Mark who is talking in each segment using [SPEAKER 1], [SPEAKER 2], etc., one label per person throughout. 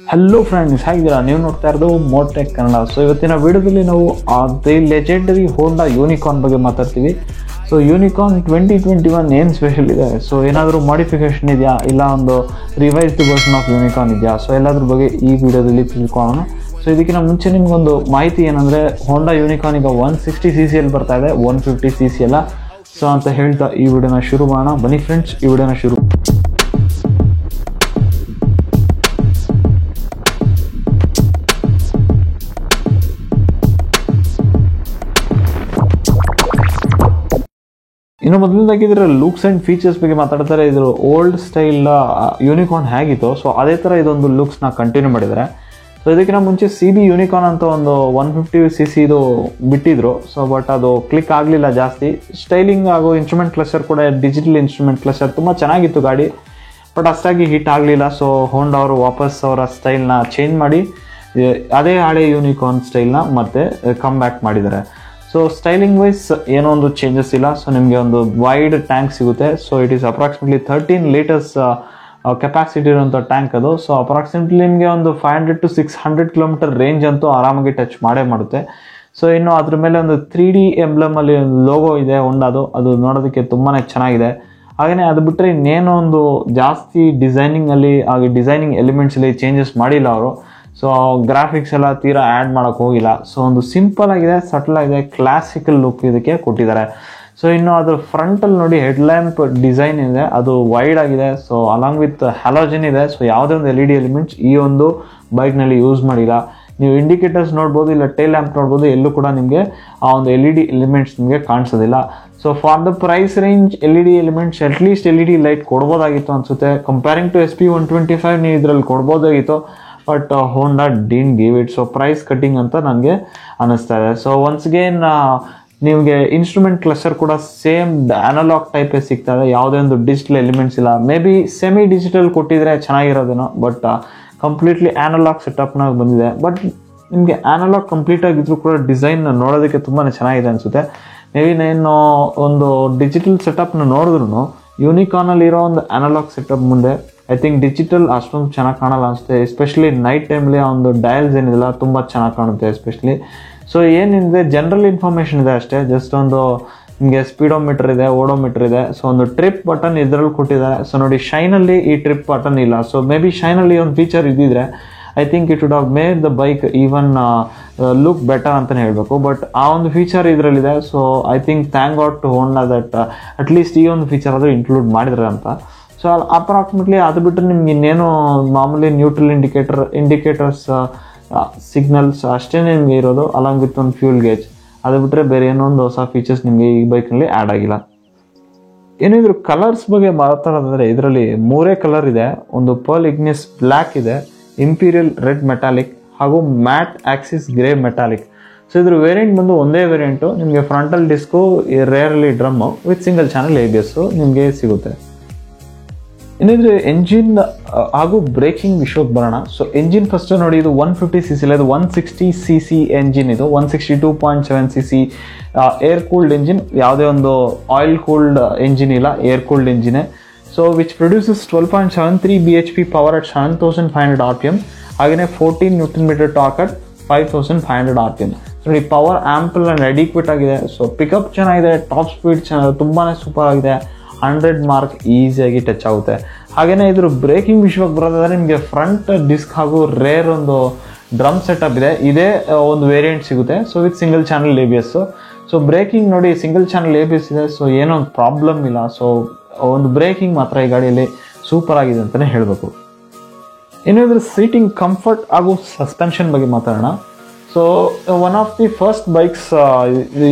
[SPEAKER 1] Hello friends, ಹೇಗಿದ್ದೀರಾ? ನೀವು ನೋಡ್ತಾ ಇರೋದು ಮೋಟೆಕ್ ಕನ್ನಡ. ಸೊ ಇವತ್ತಿನ ವಿಡಿಯೋದಲ್ಲಿ ನಾವು ದಿ ಲೆಜೆಂಡರಿ ಹೋಂಡಾ ಯೂನಿಕಾರ್ನ್ ಬಗ್ಗೆ ಮಾತಾಡ್ತೀವಿ. ಸೊ ಯೂನಿಕಾರ್ನ್ 2021 ಏನು ಸ್ಪೆಷಲ್ ಇದೆ? ಸೊ ಏನಾದರೂ ಮಾಡಿಫಿಕೇಷನ್ ಇದೆಯಾ, ಇಲ್ಲ ಒಂದು ರಿವೈಸ್ಡ್ ವರ್ಷನ್ ಆಫ್ ಯೂನಿಕಾರ್ನ್ ಇದೆಯಾ? ಸೊ ಎಲ್ಲದ್ರ ಬಗ್ಗೆ ಈ ವಿಡಿಯೋದಲ್ಲಿ ತಿಳ್ಕೊಳ್ಳೋಣ. ಸೊ ಇದಕ್ಕಿಂತ ಮುಂಚೆ ನಿಮಗೊಂದು ಮಾಹಿತಿ ಏನಂದರೆ, ಹೋಂಡಾ ಯೂನಿಕಾರ್ನ್ ಈಗ 160cc ಬರ್ತಾ ಇದೆ, 150cc ಎಲ್ಲ. ಸೊ ಅಂತ ಹೇಳ್ತಾ ಈ ವಿಡಿಯೋನ ಶುರು ಮಾಡೋಣ. ಬನ್ನಿ ಫ್ರೆಂಡ್ಸ್, ಈ ವಿಡಿಯೋನ ಶುರು. ಇನ್ನು ಮೊದಲನೇದಾಗಿದ್ರೆ ಲುಕ್ಸ್ ಆ್ಯಂಡ್ ಫೀಚರ್ಸ್ ಬಗ್ಗೆ ಮಾತಾಡ್ತಾರೆ. ಇದ್ರ ಓಲ್ಡ್ ಸ್ಟೈಲ್ ಯೂನಿಕಾರ್ನ್ ಹೇಗಿತ್ತು, ಸೊ ಅದೇ ಥರ ಇದೊಂದು ಲುಕ್ಸ್ನ ಕಂಟಿನ್ಯೂ ಮಾಡಿದ್ದಾರೆ. ಸೊ ಇದಕ್ಕಿಂತ ಮುಂಚೆ CB ಯೂನಿಕಾರ್ನ್ ಅಂತ ಒಂದು 150cc ಇದು ಬಿಟ್ಟಿದ್ರು. ಸೊ ಬಟ್ ಅದು ಕ್ಲಿಕ್ ಆಗಲಿಲ್ಲ ಜಾಸ್ತಿ. ಸ್ಟೈಲಿಂಗ್ ಹಾಗೂ ಇನ್ಸ್ಟ್ರೂಮೆಂಟ್ ಕ್ಲಸ್ಟರ್ ಕೂಡ ಡಿಜಿಟಲ್ ಇನ್ಸ್ಟ್ರೂಮೆಂಟ್ ಕ್ಲಸ್ಟರ್ ತುಂಬ ಚೆನ್ನಾಗಿತ್ತು ಗಾಡಿ, ಬಟ್ ಅಷ್ಟಾಗಿ ಹಿಟ್ ಆಗಲಿಲ್ಲ. ಸೊ ಹೋಂಡಾ ಅವರು ವಾಪಸ್ ಅವರ ಸ್ಟೈಲ್ನ ಚೇಂಜ್ ಮಾಡಿ ಅದೇ ಹಳೆ ಯೂನಿಕಾರ್ನ್ ಸ್ಟೈಲ್ನ ಮತ್ತೆ ಕಮ್ ಬ್ಯಾಕ್ ಮಾಡಿದ್ದಾರೆ. ಸೊ ಸ್ಟೈಲಿಂಗ್ ವೈಸ್ ಏನೋ ಒಂದು ಚೇಂಜಸ್ ಇಲ್ಲ. ಸೊ ನಿಮಗೆ ಒಂದು ವೈಡ್ ಟ್ಯಾಂಕ್ ಸಿಗುತ್ತೆ. So it is approximately 13 litres capacity ಇರುವಂಥ ಟ್ಯಾಂಕ್ ಅದು. ಸೊ ಅಪ್ರಾಕ್ಸಿಮೇಟ್ಲಿ ನಿಮಗೆ ಒಂದು 500 to 600 ಕಿಲೋಮೀಟರ್ ರೇಂಜ್ ಅಂತೂ ಆರಾಮಾಗಿ ಟಚ್ ಮಾಡೇ ಮಾಡುತ್ತೆ. ಸೊ ಇನ್ನು ಅದ್ರ ಮೇಲೆ ಒಂದು 3D ಎಂಬ್ಲಮಲ್ಲಿ ಒಂದು ಲೋಗೋ ಇದೆ ಹೋಂಡಾದು, ಅದು ನೋಡೋದಕ್ಕೆ ತುಂಬಾ ಚೆನ್ನಾಗಿದೆ. ಹಾಗೆಯೇ ಅದು ಬಿಟ್ಟರೆ ಇನ್ನೇನೋ ಒಂದು ಜಾಸ್ತಿ ಡಿಸೈನಿಂಗಲ್ಲಿ ಹಾಗೆ ಡಿಸೈನಿಂಗ್ ಎಲಿಮೆಂಟ್ಸಲ್ಲಿ ಚೇಂಜಸ್ ಮಾಡಿಲ್ಲ ಅವರು. ಸೊ ಗ್ರಾಫಿಕ್ಸ್ ಎಲ್ಲ ತೀರಾ ಆ್ಯಡ್ ಮಾಡೋಕ್ಕೆ ಹೋಗಿಲ್ಲ. ಸೊ ಒಂದು ಸಿಂಪಲ್ ಆಗಿದೆ, ಸಟಲ್ ಆಗಿದೆ, ಕ್ಲಾಸಿಕಲ್ ಲುಕ್ ಇದಕ್ಕೆ ಕೊಟ್ಟಿದ್ದಾರೆ. ಸೊ ಇನ್ನು ಅದ್ರ ಫ್ರಂಟಲ್ಲಿ ನೋಡಿ ಹೆಡ್ಲ್ಯಾಂಪ್ ಡಿಸೈನ್ ಇದೆ, ಅದು ವೈಡ್ ಆಗಿದೆ. ಸೊ ಅಲಾಂಗ್ ವಿತ್ ಹ್ಯಾಲೋಜನ್ ಇದೆ. ಸೊ ಯಾವುದೇ ಒಂದು LED ಎಲಿಮೆಂಟ್ಸ್ ಈ ಒಂದು ಬೈಕ್ನಲ್ಲಿ ಯೂಸ್ ಮಾಡಿಲ್ಲ. ನೀವು ಇಂಡಿಕೇಟರ್ಸ್ ನೋಡ್ಬೋದು, ಇಲ್ಲ ಟೇಲ್ ಲ್ಯಾಂಪ್ ನೋಡ್ಬೋದು, ಎಲ್ಲೂ ಕೂಡ ನಿಮಗೆ ಆ ಒಂದು LED ಎಲಿಮೆಂಟ್ಸ್ ನಿಮಗೆ ಕಾಣಿಸೋದಿಲ್ಲ. So for the price range LED elements at least LED light ಕೊಡ್ಬೋದಾಗಿತ್ತು ಅನಿಸುತ್ತೆ. ಕಂಪೇರಿಂಗ್ ಟು SP 125 ನೀವು ಇದರಲ್ಲಿ ಕೊಡ್ಬೋದಾಗಿತ್ತು, but Honda didn't give it. So price cutting ಅಂತ ನನಗೆ ಅನ್ನಿಸ್ತಾ ಇದೆ. ಸೊ ಒನ್ಸ್ ಅಗೇನ್ ನಿಮಗೆ ಇನ್ಸ್ಟ್ರೂಮೆಂಟ್ ಕ್ಲಸ್ಟರ್ ಕೂಡ ಸೇಮ್ ಅನಲಾಗ್ ಟೈಪೇ ಸಿಗ್ತಾ ಇದೆ, ಯಾವುದೇ ಒಂದು ಡಿಜಿಟಲ್ ಎಲಿಮೆಂಟ್ಸ್ ಇಲ್ಲ. ಮೇ ಬಿ ಸೆಮಿ ಡಿಜಿಟಲ್ ಕೊಟ್ಟಿದ್ರೆ ಚೆನ್ನಾಗಿರೋದೇನೋ, ಬಟ್ ಕಂಪ್ಲೀಟ್ಲಿ ಅನಲಾಗ್ ಸೆಟಪ್ನಾಗ ಬಂದಿದೆ. ಬಟ್ ನಿಮಗೆ ಅನಲಾಗ್ ಕಂಪ್ಲೀಟ್ ಆಗಿದ್ರು ಕೂಡ ಡಿಸೈನ್ ನೋಡೋದಕ್ಕೆ ತುಂಬಾ ಚೆನ್ನಾಗಿದೆ ಅನಿಸುತ್ತೆ. ಮೇ ಬಿ ನಾನು ಒಂದು ಡಿಜಿಟಲ್ ಸೆಟಪ್ನ ನೋಡಿದ್ರು ಯೂನಿಕಾರ್ನಲ್ಲಿರೋ ಒಂದು ಅನಲಾಗ್ ಸೆಟಪ್ ಮುಂದೆ ಐ ಥಿಂಕ್ ಡಿಜಿಟಲ್ ಅಷ್ಟೊಂದು ಚೆನ್ನಾಗಿ ಕಾಣಲ್ಲ ಅನಿಸುತ್ತೆ. ಎಸ್ಪೆಷಲಿ ನೈಟ್ ಟೈಮ್ಲಿ ಆ ಒಂದು ಡಯಲ್ಸ್ ಏನಿದೆಲ್ಲ ತುಂಬ ಚೆನ್ನಾಗಿ ಕಾಣುತ್ತೆ ಎಸ್ಪೆಷಲಿ. ಸೊ ಏನಿದೆ ಜನರಲ್ ಇನ್ಫಾರ್ಮೇಷನ್ ಇದೆ ಅಷ್ಟೇ. ಜಸ್ಟ್ ಒಂದು ನಿಮಗೆ ಸ್ಪೀಡೋಮೀಟರ್ ಇದೆ, ಓಡೋಮೀಟರ್ ಇದೆ. ಸೊ ಒಂದು ಟ್ರಿಪ್ ಬಟನ್ ಇದರಲ್ಲಿ ಕೊಟ್ಟಿದ್ದಾರೆ. ಸೊ ನೋಡಿ, ಶೈನಲ್ಲಿ ಈ ಟ್ರಿಪ್ ಬಟನ್ ಇಲ್ಲ. ಸೊ ಮೇ ಬಿ ಶೈನಲ್ಲಿ ಒಂದು ಫೀಚರ್ ಇದ್ದಿದ್ರೆ I think it would have made the bike even look better ಅಂತಲೇ ಹೇಳಬೇಕು. ಬಟ್ ಆ ಒಂದು ಫೀಚರ್ ಇದರಲ್ಲಿದೆ. So I think thank god to Honda that at least ಈ ಒಂದು ಫೀಚರ್ ಆದರೂ ಇನ್ಕ್ಲೂಡ್ ಮಾಡಿದ್ದಾರೆ ಅಂತ. ಸೊ ಅಪ್ರಾಕ್ಸಿಮೇಟ್ಲಿ ಅದು ಬಿಟ್ಟರೆ ನಿಮ್ಗೆ ಇನ್ನೇನು ಮಾಮೂಲಿ ನ್ಯೂಟ್ರಲ್ ಇಂಡಿಕೇಟರ್ಸ್ ಸಿಗ್ನಲ್ಸ್ ಅಷ್ಟೇ ನಿಮಗೆ ಇರೋದು, ಅಲಾಂಗ್ ವಿತ್ ಒಂದು ಫ್ಯೂಲ್ ಗೇಜ್. ಅದು ಬಿಟ್ಟರೆ ಬೇರೆ ಏನೋ ಒಂದು ಹೊಸ ಫೀಚರ್ಸ್ ನಿಮಗೆ ಈ ಬೈಕ್ನಲ್ಲಿ ಆ್ಯಡ್ ಆಗಿಲ್ಲ. ಏನಿದ್ರು ಕಲರ್ಸ್ ಬಗ್ಗೆ ಮಾತಾಡೋದಾದರೆ ಇದರಲ್ಲಿ 3 ಕಲರ್ ಇದೆ. ಒಂದು ಪರ್ಲ್ ಇಗ್ನಿಸ್ ಬ್ಲ್ಯಾಕ್ ಇದೆ, ಇಂಪೀರಿಯಲ್ ರೆಡ್ ಮೆಟಾಲಿಕ್ ಹಾಗೂ matte axis grey metallic. So ಇದ್ರ ವೇರಿಯಂಟ್ ಬಂದು ಒಂದೇ ವೇರಿಯಂಟು. ನಿಮಗೆ ಫ್ರಂಟಲ್ ಡಿಸ್ಕು, ರೇರಲ್ಲಿ drum with single channel ABS ನಿಮಗೆ ಸಿಗುತ್ತೆ. ಇನ್ನಿದ್ರೆ ಎಂಜಿನ್ ಹಾಗೂ ಬ್ರೇಕಿಂಗ್ ವಿಷಯಕ್ಕೆ ಬರೋಣ. ಸೊ ಎಂಜಿನ್ ಫಸ್ಟ್ ನೋಡಿ, ಇದು 150cc ಇಲ್ಲ, ಇದು 160cc ಎಂಜಿನ್. ಇದು 162.7cc ಏರ್ ಕೂಲ್ಡ್ ಎಂಜಿನ್. ಯಾವುದೇ ಒಂದು ಆಯಿಲ್ ಕೂಲ್ಡ್ ಎಂಜಿನ್ ಇಲ್ಲ, ಏರ್ ಕೂಲ್ಡ್ ಎಂಜಿನೇ. So which produces 12.73 bhp power at 7500 RPM. ಹಾಗೆಯೇ 14 Nm ಟಾರ್ಕ್ ಅಟ್ 5500 RPM. ನೋಡಿ, ಪವರ್ ಆಂಪಲ್ ಆ್ಯಂಡ್ ಅಡಿಕ್ವೇಟ್ ಆಗಿದೆ. ಸೊ ಪಿಕಪ್ ಚೆನ್ನಾಗಿದೆ, ಟಾಪ್ ಸ್ಪೀಡ್ ತುಂಬಾ ಸೂಪರ್ ಆಗಿದೆ. 100 ಮಾರ್ಕ್ ಈಸಿಯಾಗಿ ಟಚ್ ಆಗುತ್ತೆ. ಹಾಗೆಯೇ ಇದ್ರ ಬ್ರೇಕಿಂಗ್ ವಿಷಯಕ್ಕೆ ಬರೋದಾದ್ರೆ ನಿಮಗೆ ಫ್ರಂಟ್ ಡಿಸ್ಕ್ ಹಾಗೂ ರೇರ್ ಒಂದು ಡ್ರಮ್ ಸೆಟಪ್ ಇದೆ. ಇದೇ ಒಂದು ವೇರಿಯಂಟ್ ಸಿಗುತ್ತೆ. So with single channel ABS. So breaking ನೋಡಿ, ಸಿಂಗಲ್ ಚಾನಲ್ ABS ಇದೆ. ಸೊ ಏನೋ ಒಂದು ಪ್ರಾಬ್ಲಮ್ ಇಲ್ಲ. ಸೊ ಒಂದು ಬ್ರೇಕಿಂಗ್ ಮಾತ್ರ ಈ ಗಾಡಿಯಲ್ಲಿ ಸೂಪರ್ ಆಗಿದೆ ಅಂತಲೇ ಹೇಳಬೇಕು. ಇನ್ನು ಇದ್ರ ಸೀಟಿಂಗ್ ಕಂಫರ್ಟ್ ಹಾಗೂ ಸಸ್ಪೆನ್ಷನ್ ಬಗ್ಗೆ ಮಾತಾಡೋಣ. So one of the first bikes,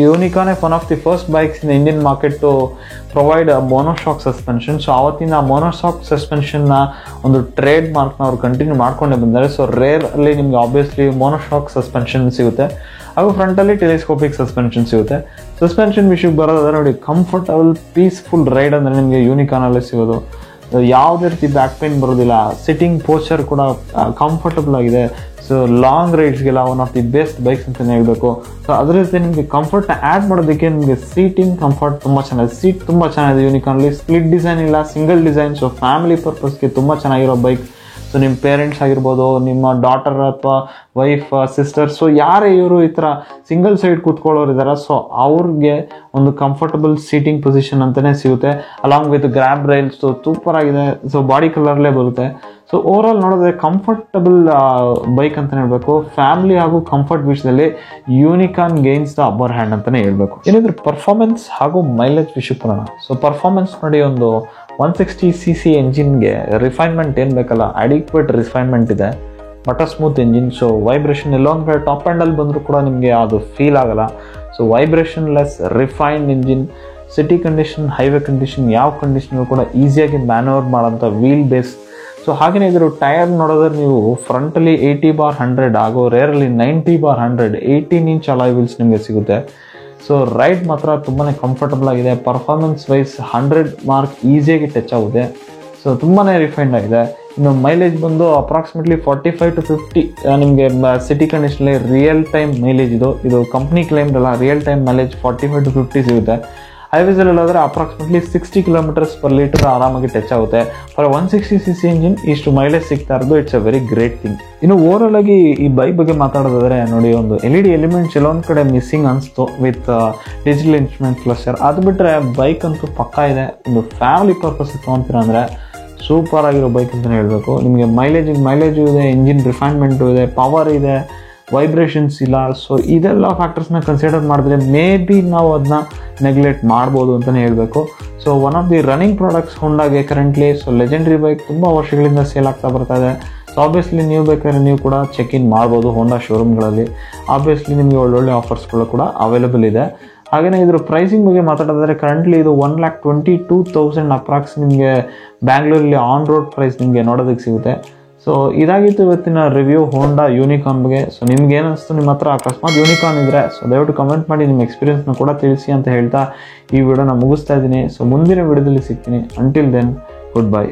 [SPEAKER 1] Unicorn one of the first bikes in Indian market to provide monoshock suspension. So ಆವತ್ತಿನ ಮೋನೋಶಾಕ್ ಸಸ್ಪೆನ್ಷನ್ನ ಒಂದು ಟ್ರೇಡ್ ಮಾರ್ಕ್ನ ಅವ್ರು ಕಂಟಿನ್ಯೂ ಮಾಡ್ಕೊಂಡೇ ಬಂದ್ದಾರೆ. ಸೊ ರೇರಲ್ಲಿ ನಿಮ್ಗೆ ಆಬ್ವಿಯಸ್ಲಿ ಮೋನೋಶಾಕ್ ಸಸ್ಪೆನ್ಷನ್ ಸಿಗುತ್ತೆ, ಹಾಗೂ ಫ್ರಂಟಲ್ಲಿ ಟೆಲಿಸ್ಕೋಪಿಕ್ ಸಸ್ಪೆನ್ಷನ್ ಸಿಗುತ್ತೆ. ಸಸ್ಪೆನ್ಷನ್ ವಿಷಯಕ್ಕೆ ಬರೋದಾದ್ರೆ ನೋಡಿ, ಕಂಫರ್ಟಬಲ್ ಪೀಸ್ಫುಲ್ ರೈಡ್ ಅಂದರೆ ನಿಮಗೆ ಯೂನಿಕಾರ್ನಲ್ಲಿ ಸಿಗೋದು. ಯಾವುದೇ ರೀತಿ ಬ್ಯಾಕ್ ಪೇನ್ ಬರೋದಿಲ್ಲ. ಸಿಟ್ಟಿಂಗ್ ಪೋಸ್ಚರ್ ಕೂಡ ಕಂಫರ್ಟಬಲ್ ಆಗಿದೆ. ಸೊ ಲಾಂಗ್ ರೈಡ್ಸ್ಗೆಲ್ಲ one of the best bikes ಅಂತಲೇ ಹೇಳಬೇಕು. ಸೊ ಅದ್ರ ಜೊತೆ ನಿಮಗೆ ಕಂಫರ್ಟ್ನ ಆ್ಯಡ್ ಮಾಡೋದಕ್ಕೆ ನಿಮಗೆ ಸೀಟಿಂಗ್ ಕಂಫರ್ಟ್ ತುಂಬ ಚೆನ್ನಾಗಿದೆ. ಸೀಟ್ ತುಂಬ ಚೆನ್ನಾಗಿದೆ ಯೂನಿಕಾರ್ನಲ್ಲಿ. ಸ್ಪ್ಲಿಟ್ ಡಿಸೈನ್ ಇಲ್ಲ, ಸಿಂಗಲ್ ಡಿಸೈನ್. ಸೊ ಫ್ಯಾಮಿಲಿ ಪರ್ಪಸ್ಗೆ ತುಂಬ ಚೆನ್ನಾಗಿರೋ ಬೈಕ್. ಸೊ ಸೊ ನಿಮ್ಮ ಪೇರೆಂಟ್ಸ್ ಆಗಿರ್ಬೋದು, ನಿಮ್ಮ ಡಾಟರ್ ಅಥವಾ ವೈಫ್, ಸಿಸ್ಟರ್, ಸೊ ಯಾರೇ ಇವರು ಈ ಥರ ಸಿಂಗಲ್ ಸೈಡ್ ಕೂತ್ಕೊಳ್ಳೋರು ಇದ್ದಾರೆ, ಸೊ ಅವ್ರಿಗೆ ಒಂದು ಕಂಫರ್ಟಬಲ್ ಸೀಟಿಂಗ್ ಪೊಸಿಷನ್ ಅಂತಲೇ ಸಿಗುತ್ತೆ. Along with grab rails super ಆಗಿದೆ. ಸೊ ಬಾಡಿ ಕಲರ್ಲೇ ಬರುತ್ತೆ. ಸೊ ಓವರ್ ಆಲ್ ನೋಡಿದ್ರೆ ಕಂಫರ್ಟಬಲ್ ಬೈಕ್ ಅಂತಲೇ ಹೇಳಬೇಕು. ಫ್ಯಾಮಿಲಿ ಹಾಗೂ ಕಂಫರ್ಟ್ ವಿಷಯದಲ್ಲಿ unicorn gains the upper hand ಅಂತಲೇ ಹೇಳ್ಬೇಕು. ಏನಿದ್ರೆ ಪರ್ಫಾರ್ಮೆನ್ಸ್ ಹಾಗೂ ಮೈಲೇಜ್ ವಿಷಯ ಬರೋಣ. ಸೊ ಪರ್ಫಾರ್ಮೆನ್ಸ್ ನೋಡಿ, ಒಂದು 160cc ಎಂಜಿನ್ಗೆ ರಿಫೈನ್ಮೆಂಟ್ ಏನು ಬೇಕಲ್ಲ, ಅಡಿಕ್ವೇಟ್ ರಿಫೈನ್ಮೆಂಟ್ ಇದೆ. Butter smooth engine. So vibration ಎಲ್ಲೋ ಒಂದು ಕಡೆ ಟಾಪ್ ಹ್ಯಾಂಡಲ್ಲಿ ಬಂದರೂ ಕೂಡ ನಿಮಗೆ ಅದು ಫೀಲ್ ಆಗಲ್ಲ. So vibration less refined engine. City condition, highway condition, ಯಾವ ಕಂಡೀಷನ್ ಕೂಡ ಈಸಿಯಾಗಿ ಮ್ಯಾನುವರ್ ಮಾಡೋಂಥ ವೀಲ್ ಬೇಸ್. ಸೊ ಹಾಗೆಯೇ ಇದ್ರ ಟೈರ್ ನೋಡಿದ್ರೆ ನೀವು ಫ್ರಂಟಲ್ಲಿ 80/100 ಹಾಗೂ ರೇರಲ್ಲಿ 90/100 18 ಇಂಚ್ ಅಲಾಯ್ ವೀಲ್ಸ್ ನಿಮಗೆ ಸಿಗುತ್ತೆ. ಸೊ ರೈಡ್ ಮಾತ್ರ ತುಂಬಾ ಕಂಫರ್ಟಬಲ್ ಆಗಿದೆ. ಪರ್ಫಾರ್ಮೆನ್ಸ್ ವೈಸ್ 100 ಮಾರ್ಕ್ ಈಸಿಯಾಗಿ ಟಚ್ ಆಗುತ್ತೆ. ಸೊ ತುಂಬಾ ರಿಫೈನ್ಡ್ ಆಗಿದೆ. ಇನ್ನು ಮೈಲೇಜ್ ಬಂದು ಅಪ್ರಾಕ್ಸಿಮೇಟ್ಲಿ 45 to 50 ನಿಮಗೆ ಸಿಟಿ ಕಂಡೀಷನಲ್ಲಿ ರಿಯಲ್ ಟೈಮ್ ಮೈಲೇಜ್ ಇದು ಕಂಪ್ನಿ ಕ್ಲೈಮ್ಡ್ ಅಲ್ಲ, ರಿಯಲ್ ಟೈಮ್ ಮೈಲೇಜ್ 45 to 50 ಸಿಗುತ್ತೆ. ಹೈವೇಸಲ್ಲಿ ಹೋದರೆ ಅಪ್ರಾಕ್ಸಿಮೇಟ್ಲಿ 60 km/L ಆರಾಮಾಗಿ ಟಚ್ ಆಗುತ್ತೆ. ಫಾರ್ 160cc ಇಂಜಿನ್ ಇಷ್ಟು ಮೈಲೇಜ್ ಸಿಗ್ತಾ ಇರೋದು it's a very great thing. ಇನ್ನು ಓವರಾಲ್ ಆಗಿ ಈ ಬೈಕ್ ಬಗ್ಗೆ ಮಾತಾಡೋದಾದ್ರೆ ನೋಡಿ, ಒಂದು LED ಎಲಿಮೆಂಟ್ಸ್ ಎಲ್ಲೊಂದು ಕಡೆ ಮಿಸ್ಸಿಂಗ್ ಅನಿಸ್ತು ವಿತ್ ಡಿಜಿಟಲ್ ಇನ್ಸ್ಟ್ರೂಮೆಂಟ್ ಕ್ಲಸ್ಟರ್. ಅದು ಬಿಟ್ಟರೆ ಬೈಕ್ ಅಂತೂ ಪಕ್ಕಾ ಇದೆ. ಒಂದು ಫ್ಯಾಮಿಲಿ ಪರ್ಪಸ್ ತೊಗೊತೀರ ಅಂದರೆ ಸೂಪರ್ ಆಗಿರೋ ಬೈಕ್ ಅಂತಲೇ ಹೇಳಬೇಕು. ನಿಮಗೆ ಮೈಲೇಜು ಇದೆ, ಇಂಜಿನ್ ರಿಫೈನ್ಮೆಂಟು ಇದೆ, ಪವರ್ ಇದೆ, ವೈಬ್ರೇಷನ್ಸ್ ಇಲ್ಲ. ಸೊ ಇದೆಲ್ಲ ಫ್ಯಾಕ್ಟರ್ಸ್ನ ಕನ್ಸಿಡರ್ ಮಾಡಿದ್ರೆ ಮೇ ಬಿ ನಾವು ಅದನ್ನ ನೆಗ್ಲೆಕ್ಟ್ ಮಾಡ್ಬೋದು ಅಂತಲೇ ಹೇಳಬೇಕು. So one of the running products ಹೋಂಡಾಗೆ ಕರೆಂಟ್ಲಿ. ಸೊ ಲೆಜೆಂಡ್ರಿ ಬೈಕ್ ತುಂಬ ವರ್ಷಗಳಿಂದ ಸೇಲ್ ಆಗ್ತಾ ಬರ್ತಾ ಇದೆ. ಸೊ ಆಬ್ವಿಯಸ್ಲಿ ನೀವು ಬೇಕಾದ್ರೆ ನೀವು ಕೂಡ ಚೆಕ್ ಇನ್ ಮಾಡ್ಬೋದು ಹೋಂಡಾ ಶೋರೂಮ್ಗಳಲ್ಲಿ. ಆಬ್ವಿಯಸ್ಲಿ ನಿಮಗೆ ಒಳ್ಳೊಳ್ಳೆ ಆಫರ್ಸ್ಗಳು ಕೂಡ ಅವೈಲೇಬಲ್ ಇದೆ. ಹಾಗೆಯೇ ಇದ್ರ ಪ್ರೈಸಿಂಗ್ ಬಗ್ಗೆ ಮಾತಾಡೋದಾದ್ರೆ ಕರೆಂಟ್ಲಿ ಇದು 1,22,000 ಅಪ್ರಾಕ್ಸ್ ನಿಮಗೆ ಬ್ಯಾಂಗ್ಳೂರಲ್ಲಿ ಆನ್ ರೋಡ್ ಪ್ರೈಸ್ ನಿಮಗೆ ನೋಡೋದಕ್ಕೆ ಸಿಗುತ್ತೆ. ಸೊ ಇದಾಗಿತ್ತು ಇವತ್ತಿನ ರಿವ್ಯೂ ಹೋಂಡಾ ಯೂನಿಕಾರ್ನ್ ಬಗ್ಗೆ. ಸೊ ನಿಮ್ಗೆ ಏನಿಸ್ತು, ನಿಮ್ಮ ಹತ್ರ ಅಕಸ್ಮಾತ್ ಯೂನಿಕಾರ್ನ್ ಇದ್ದರೆ ಸೊ ದಯವಿಟ್ಟು ಕಮೆಂಟ್ ಮಾಡಿ ನಿಮ್ಮ ಎಕ್ಸ್ಪೀರಿಯನ್ಸ್ನ ಕೂಡ ತಿಳಿಸಿ ಅಂತ ಹೇಳ್ತಾ ಈ ವಿಡಿಯೋನ ಮುಗಿಸ್ತಾ ಇದ್ದೀನಿ. ಸೊ ಮುಂದಿನ ವಿಡಿಯೋದಲ್ಲಿ ಸಿಗ್ತೀನಿ. Until then, good by.